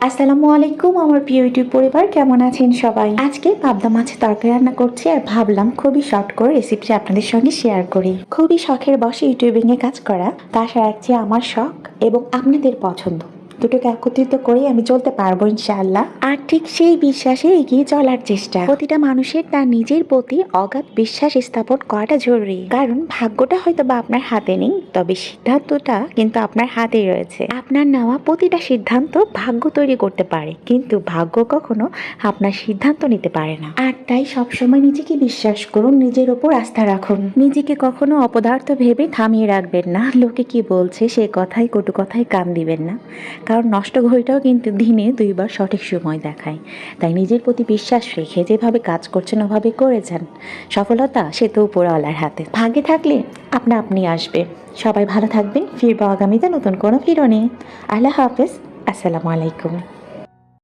আসসালামু আলাইকুম আমার প্রিয় ইউটিউব পরিবার, কেমন আছেন সবাই? আজকে পাবদা মাছের তরকারি রান্না করছি আর ভাবলাম খুবই শর্ট করে রেসিপিটা আপনাদের সঙ্গে শেয়ার করি। খুবই শখের বসে ইউটিউবিং এ কাজ করা, তা আশা রাখছি আমার শখ এবং আপনাদের পছন্দ দুটোকে একত্রিত করে আমি চলতে পারবো ইনশাআল্লাহ। আর ঠিক সেই বিশ্বাসে এগিয়ে চলার চেষ্টা। প্রতিটা মানুষের তার নিজের প্রতি অগাধ বিশ্বাস স্থাপন করাটা জরুরি, কারণ ভাগ্যটা হয়তো বা আপনার হাতে নেই, তবে সিদ্ধান্তটা কিন্তু আপনার হাতেই রয়েছে। আপনার নেওয়া প্রতিটা সিদ্ধান্ত ভাগ্য তৈরি করতে পারে, কিন্তু ভাগ্য কখনো আপনার সিদ্ধান্ত নিতে পারে না। আর তাই সবসময় নিজেকে বিশ্বাস করুন, নিজের ওপর আস্থা রাখুন। নিজেকে কখনো অপদার্থ ভেবে থামিয়ে রাখবেন না। লোকে কি বলছে সে কথায় কটু কথায় কান দিবেন না, কারণ নষ্ট ঘড়িটাও কিন্তু দিনে দুইবার সঠিক সময় দেখায়। তাই নিজের প্রতি বিশ্বাস রেখে যেভাবে কাজ করছেন ওভাবে করে যান। সফলতা সে তো উপরওয়ালার হাতে, ভাগ্যে থাকলে আপনা আপনি আসবে। সবাই ভালো থাকবেন, ফিরবো আগামীতে নতুন কোনো ভিডিও নিয়ে। আল্লাহ হাফেজ, আসসালামু আলাইকুম।